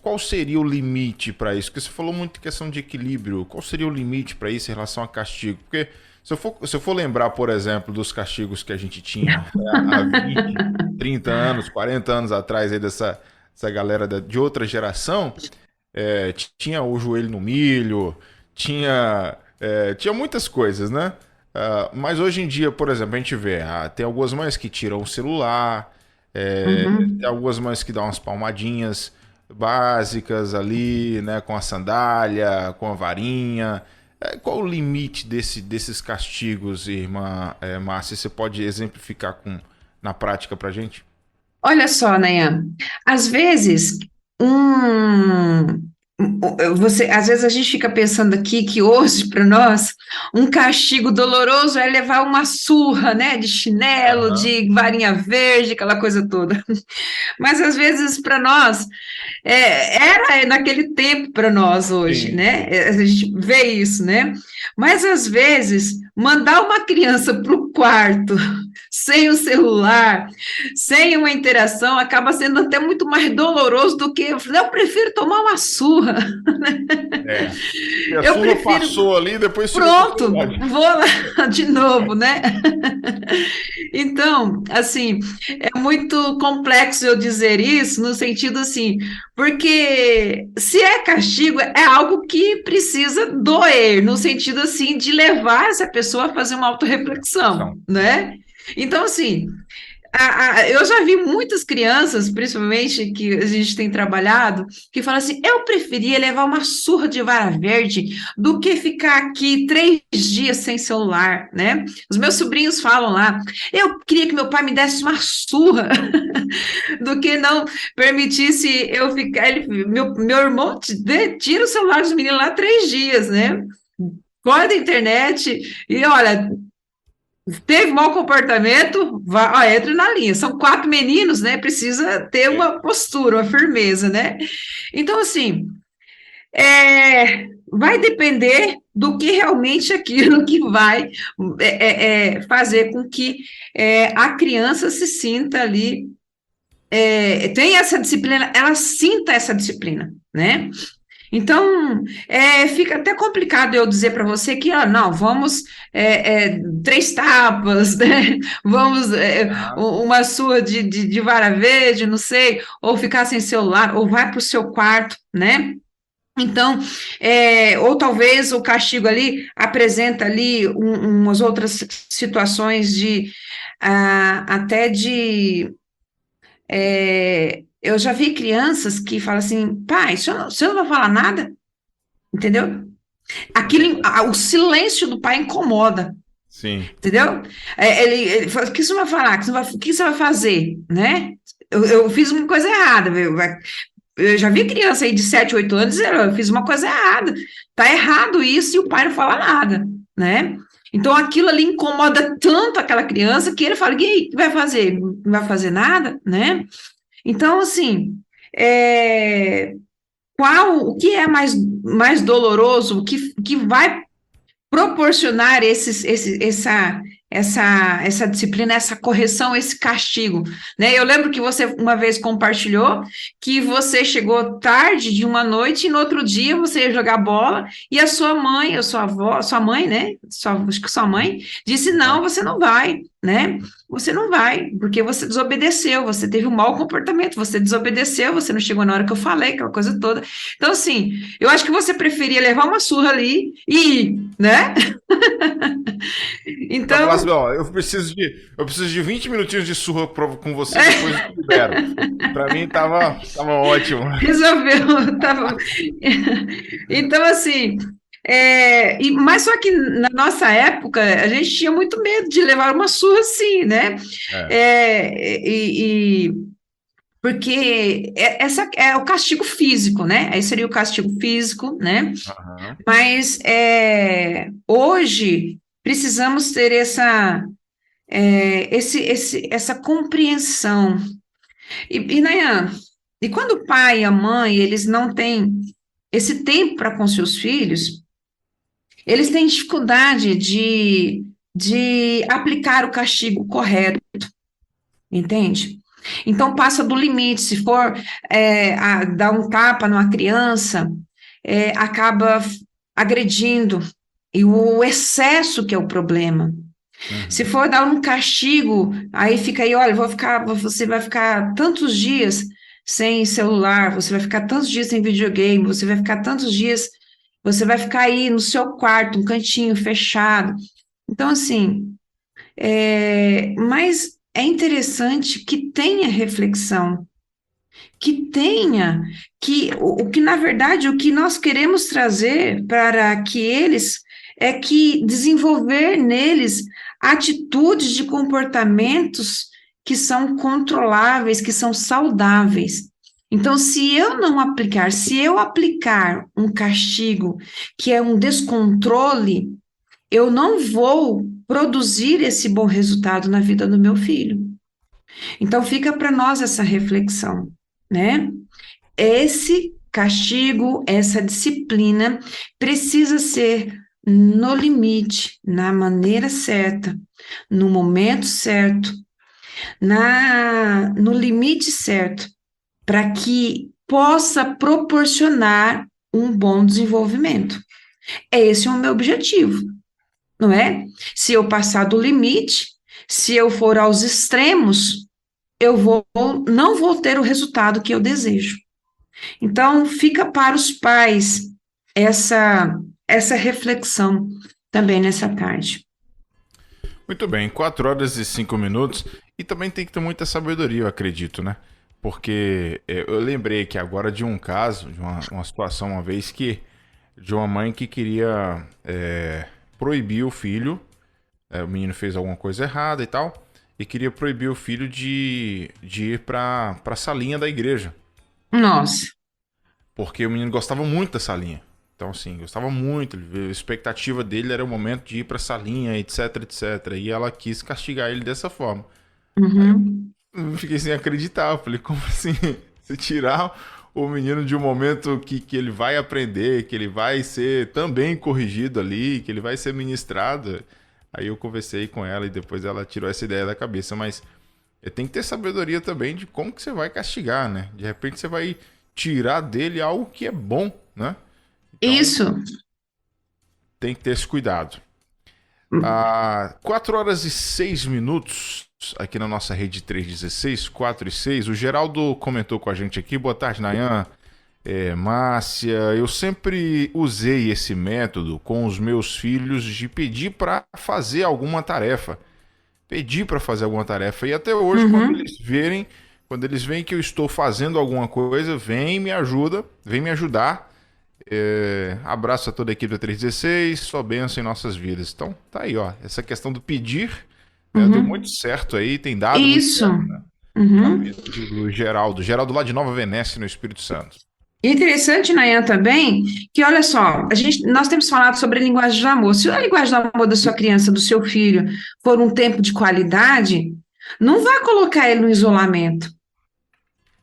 Speaker 2: qual seria o limite para isso? Porque você falou muito de questão de equilíbrio. Qual seria o limite para isso em relação a castigo? Porque se eu for lembrar, por exemplo, dos castigos que a gente tinha há 20, 30 anos, 40 anos atrás, aí dessa galera de outra geração, tinha o joelho no milho, tinha muitas coisas, né? Mas hoje em dia, por exemplo, a gente vê, tem algumas mães que tiram o celular, tem algumas mães que dão umas palmadinhas básicas ali, né, com a sandália, com a varinha. Qual o limite desses castigos, irmã Márcia? Você pode exemplificar na prática pra gente?
Speaker 3: Olha só, Nayan, às vezes às vezes a gente fica pensando aqui que hoje, para nós, um castigo doloroso é levar uma surra, né, de chinelo, de varinha verde, aquela coisa toda. Mas às vezes para nós era naquele tempo para nós hoje, né? A gente vê isso, né? Mas às vezes mandar uma criança para o quarto sem o celular, sem uma interação, acaba sendo até muito mais doloroso do que eu prefiro tomar uma surra.
Speaker 2: E a surra passou ali, depois
Speaker 3: pronto, vou lá de novo, né? Então, assim, é muito complexo eu dizer isso no sentido assim, porque se é castigo, é algo que precisa doer, no sentido assim de levar essa pessoa a fazer uma autorreflexão, né? Então, assim, eu já vi muitas crianças, principalmente que a gente tem trabalhado, que falam assim, eu preferia levar uma surra de vara verde do que ficar aqui 3 dias sem celular, né? Os meus sobrinhos falam lá, eu queria que meu pai me desse uma surra do que não permitisse eu ficar... Meu irmão tira o celular dos meninos lá 3 dias, né? Corta a internet e, olha... Teve mau comportamento, entra na linha. São 4 meninos, né? Precisa ter uma postura, uma firmeza, né? Então, assim, vai depender do que realmente aquilo que vai fazer com que a criança se sinta ali, tenha essa disciplina, ela sinta essa disciplina, né? Então, fica até complicado eu dizer para você que, não, vamos 3 tapas, né? Vamos uma surra de vara verde, não sei, ou ficar sem celular, ou vai para o seu quarto, né? Então, ou talvez o castigo ali apresenta ali umas outras situações até de... eu já vi crianças que falam assim, pai, o senhor não vai falar nada? Entendeu? O silêncio do pai incomoda.
Speaker 2: Sim.
Speaker 3: Entendeu? Ele fala, o que você vai falar? O que você vai fazer? Né? Eu fiz uma coisa errada. Eu já vi criança aí de 7, 8 anos dizendo, eu fiz uma coisa errada. Tá errado isso e o pai não fala nada, né? Então, aquilo ali incomoda tanto aquela criança que ele fala, e aí, o que vai fazer? Não vai fazer nada, né? Então, assim, o que é mais doloroso, o que vai proporcionar essa disciplina, essa correção, esse castigo, né? Eu lembro que você uma vez compartilhou que você chegou tarde de uma noite e no outro dia você ia jogar bola e a sua mãe, a sua avó, sua mãe, né? Acho que sua mãe disse, não, você não vai, né? Você não vai, porque você desobedeceu, você teve um mau comportamento, você desobedeceu, você não chegou na hora que eu falei, aquela coisa toda. Então, assim, eu acho que você preferia levar uma surra ali e ir, né?
Speaker 2: Pra falar
Speaker 3: Então,
Speaker 2: assim, ó, eu preciso de 20 minutinhos de surra com você, depois eu libero. Pra mim tava ótimo.
Speaker 3: resolveu, tá bom. Então, assim, mas só que na nossa época, a gente tinha muito medo de levar uma surra assim, né?
Speaker 2: É.
Speaker 3: Porque essa é o castigo físico, né? Aí seria o castigo físico, né?
Speaker 2: Aham.
Speaker 3: Mas hoje precisamos ter essa compreensão. Nayan, e quando o pai e a mãe, eles não têm esse tempo para com seus filhos, eles têm dificuldade de aplicar o castigo correto, entende? Então, passa do limite. Se for dar um tapa numa criança, acaba agredindo, e o excesso que é o problema. Se
Speaker 2: Uhum.
Speaker 3: for dar um castigo, aí fica aí, olha, você vai ficar tantos dias sem celular, você vai ficar tantos dias sem videogame, você vai ficar tantos dias, você vai ficar aí no seu quarto, um cantinho fechado. Então, assim, mas é interessante que tenha reflexão, o que, na verdade, o que nós queremos trazer para que eles é que desenvolver neles atitudes de comportamentos que são controláveis, que são saudáveis. Então, se eu aplicar um castigo que é um descontrole, eu não vou produzir esse bom resultado na vida do meu filho. Então, fica para nós essa reflexão, né? Esse castigo, essa disciplina precisa ser no limite, na maneira certa, no momento certo, no limite certo, para que possa proporcionar um bom desenvolvimento. Esse é o meu objetivo, não é? Se eu passar do limite, se eu for aos extremos, não vou ter o resultado que eu desejo. Então, fica para os pais essa reflexão também nessa tarde.
Speaker 2: Muito bem, 4 horas e 5 minutos. E também tem que ter muita sabedoria, eu acredito, né? Porque eu lembrei aqui agora de um caso, de uma situação uma vez de uma mãe que queria proibir o filho, o menino fez alguma coisa errada e tal, e queria proibir o filho de ir pra salinha da igreja.
Speaker 3: Nossa.
Speaker 2: Porque o menino gostava muito da salinha. Então, assim, gostava muito. A expectativa dele era o momento de ir pra salinha, etc, etc. E ela quis castigar ele dessa forma.
Speaker 3: Uhum.
Speaker 2: Eu fiquei sem acreditar. Eu falei, como assim? Você tirar o menino de um momento que ele vai aprender, que ele vai ser também corrigido ali, que ele vai ser ministrado. Aí eu conversei com ela e depois ela tirou essa ideia da cabeça. Mas tem que ter sabedoria também de como que você vai castigar, né? De repente você vai tirar dele algo que é bom, né? Então
Speaker 3: Isso.
Speaker 2: tem que ter esse cuidado. 4 horas e 6 minutos aqui na nossa rede 316, 4 e 6. O Geraldo comentou com a gente aqui. Boa tarde, Nayan. Márcia, eu sempre usei esse método com os meus filhos de pedir para fazer alguma tarefa. Pedir para fazer alguma tarefa. E até hoje, quando eles veem que eu estou fazendo alguma coisa, vem me ajudar. Abraço a toda a equipe da 316, só bênção em nossas vidas. Então, tá aí, ó. Essa questão do pedir deu muito certo aí, tem dado muito
Speaker 3: Isso.
Speaker 2: certo, né? Na vida do Geraldo. Geraldo lá de Nova Venécia, no Espírito Santo.
Speaker 3: Interessante, Nayan, também, que olha só, nós temos falado sobre a linguagem do amor. Se a linguagem do amor da sua criança, do seu filho, for um tempo de qualidade, não vai colocar ele no isolamento,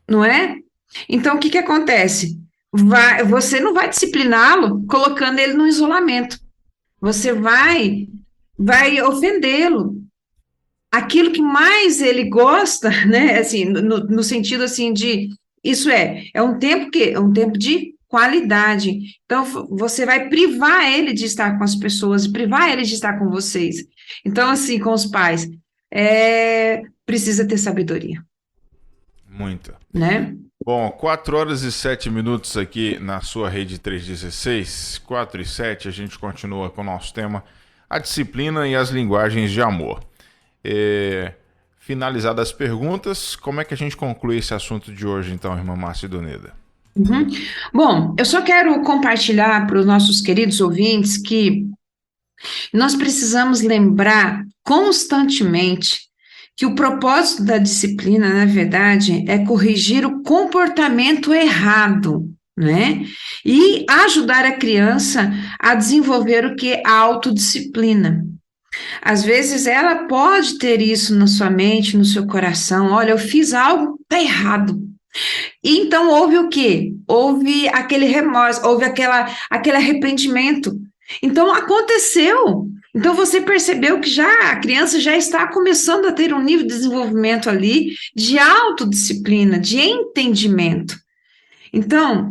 Speaker 3: não é? Então, o que acontece? Você não vai discipliná-lo colocando ele no isolamento. Você vai vai ofendê-lo. Aquilo que mais ele gosta, né? Assim, no sentido assim de isso é um tempo que é um tempo de qualidade. Então você vai privar ele de estar com as pessoas, privar ele de estar com vocês. Então, assim, com os pais, precisa ter sabedoria,
Speaker 2: Muita.
Speaker 3: né?
Speaker 2: Bom, 4 horas e 7 minutos aqui na sua rede 316, 4 e 7, a gente continua com o nosso tema, a disciplina e as linguagens de amor. Finalizadas as perguntas, como é que a gente conclui esse assunto de hoje, então, irmã Márcia Doneda?
Speaker 3: Uhum. Bom, eu só quero compartilhar para os nossos queridos ouvintes que nós precisamos lembrar constantemente que o propósito da disciplina, na verdade, é corrigir o comportamento errado, né? E ajudar a criança a desenvolver o que é a autodisciplina. Às vezes ela pode ter isso na sua mente, no seu coração. Olha, eu fiz algo, tá errado. E então houve o quê? Houve aquele remorso, houve aquele arrependimento. Então aconteceu. Então você percebeu que já a criança já está começando a ter um nível de desenvolvimento ali de autodisciplina, de entendimento. Então,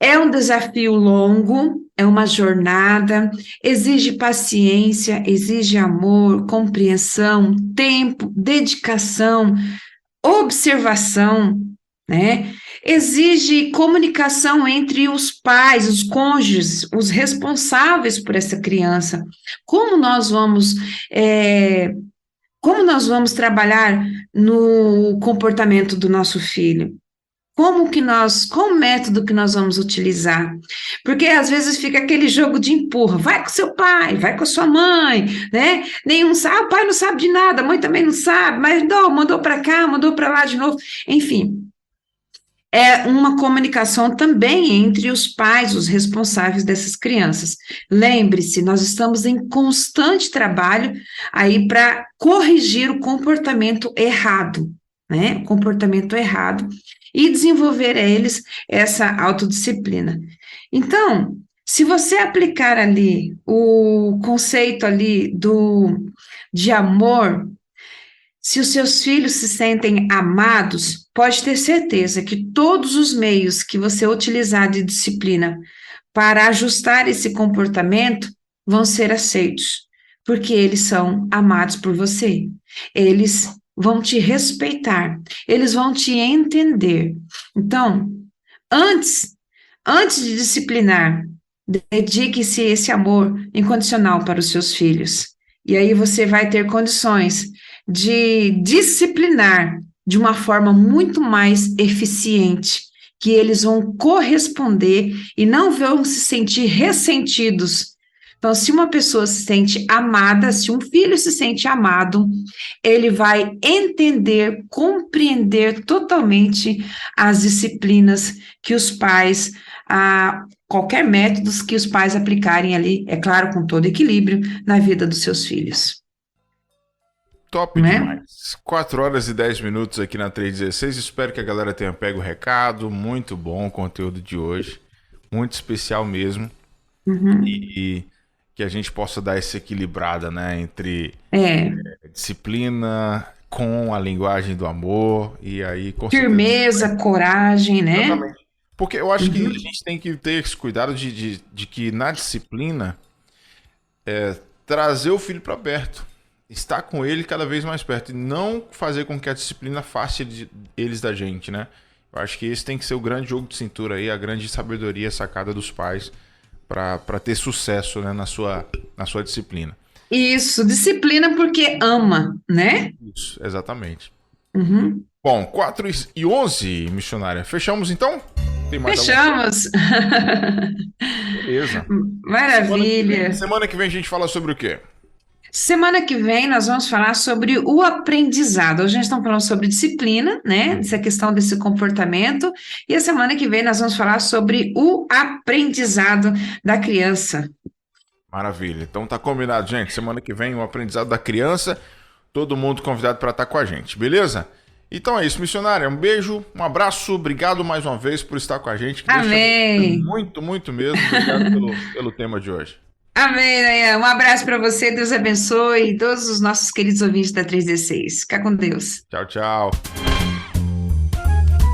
Speaker 3: é um desafio longo, é uma jornada, exige paciência, exige amor, compreensão, tempo, dedicação, observação, né? Exige comunicação entre os pais, os cônjuges, os responsáveis por essa criança. Como nós vamos, como nós vamos trabalhar no comportamento do nosso filho? Qual o método que nós vamos utilizar? Porque às vezes fica aquele jogo de empurra, vai com seu pai, vai com a sua mãe, né? Nenhum sabe, o pai não sabe de nada, a mãe também não sabe, mas não, mandou para cá, mandou para lá de novo, enfim. É uma comunicação também entre os pais, os responsáveis dessas crianças. Lembre-se, nós estamos em constante trabalho aí para corrigir o comportamento errado, né? O comportamento errado e desenvolver a eles essa autodisciplina. Então, se você aplicar ali o conceito ali de amor, se os seus filhos se sentem amados, pode ter certeza que todos os meios que você utilizar de disciplina para ajustar esse comportamento vão ser aceitos, porque eles são amados por você. Eles vão te respeitar, eles vão te entender. Então, antes de disciplinar, dedique-se esse amor incondicional para os seus filhos. E aí você vai ter condições de disciplinar de uma forma muito mais eficiente, que eles vão corresponder e não vão se sentir ressentidos. Então, se uma pessoa se sente amada, se um filho se sente amado, ele vai entender, compreender totalmente as disciplinas que os pais, qualquer método que os pais aplicarem ali, é claro, com todo equilíbrio, na vida dos seus filhos.
Speaker 2: Top demais. 4 horas e 10 minutos aqui na 316. Espero que a galera tenha pego o recado. Muito bom o conteúdo de hoje. Muito especial mesmo.
Speaker 3: Uhum.
Speaker 2: E que a gente possa dar essa equilibrada, né? Entre disciplina com a linguagem do amor. E aí, com
Speaker 3: firmeza, certeza, coragem, né?
Speaker 2: Exatamente. Porque eu acho que a gente tem que ter esse cuidado de que na disciplina trazer o filho para perto. Estar com ele cada vez mais perto e não fazer com que a disciplina afaste eles da gente, né? Eu acho que esse tem que ser o grande jogo de cintura aí, a grande sabedoria sacada dos pais para ter sucesso, né, na sua disciplina.
Speaker 3: Isso, disciplina porque ama, né?
Speaker 2: Isso, exatamente.
Speaker 3: Uhum.
Speaker 2: Bom, 4h11, missionária. Fechamos então?
Speaker 3: Tem mais Fechamos.
Speaker 2: Beleza.
Speaker 3: Maravilha.
Speaker 2: Semana que vem a gente fala sobre o quê?
Speaker 3: Semana que vem nós vamos falar sobre o aprendizado. Hoje a gente está falando sobre disciplina, né? Essa questão desse comportamento. E a semana que vem nós vamos falar sobre o aprendizado da criança.
Speaker 2: Maravilha. Então tá combinado, gente. Semana que vem o aprendizado da criança. Todo mundo convidado para estar com a gente, beleza? Então é isso, missionária. Um beijo, um abraço. Obrigado mais uma vez por estar com a gente.
Speaker 3: Amém.
Speaker 2: Muito, muito mesmo. Obrigado pelo tema de hoje.
Speaker 3: Amém, Nayan. Um abraço para você, Deus abençoe todos os nossos queridos ouvintes da 316. Fica com Deus.
Speaker 2: Tchau, tchau.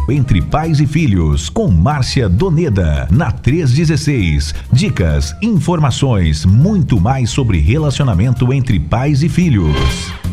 Speaker 1: Entre Pais e Filhos, com Márcia Doneda, na 316. Dicas, informações, muito mais sobre relacionamento entre pais e filhos.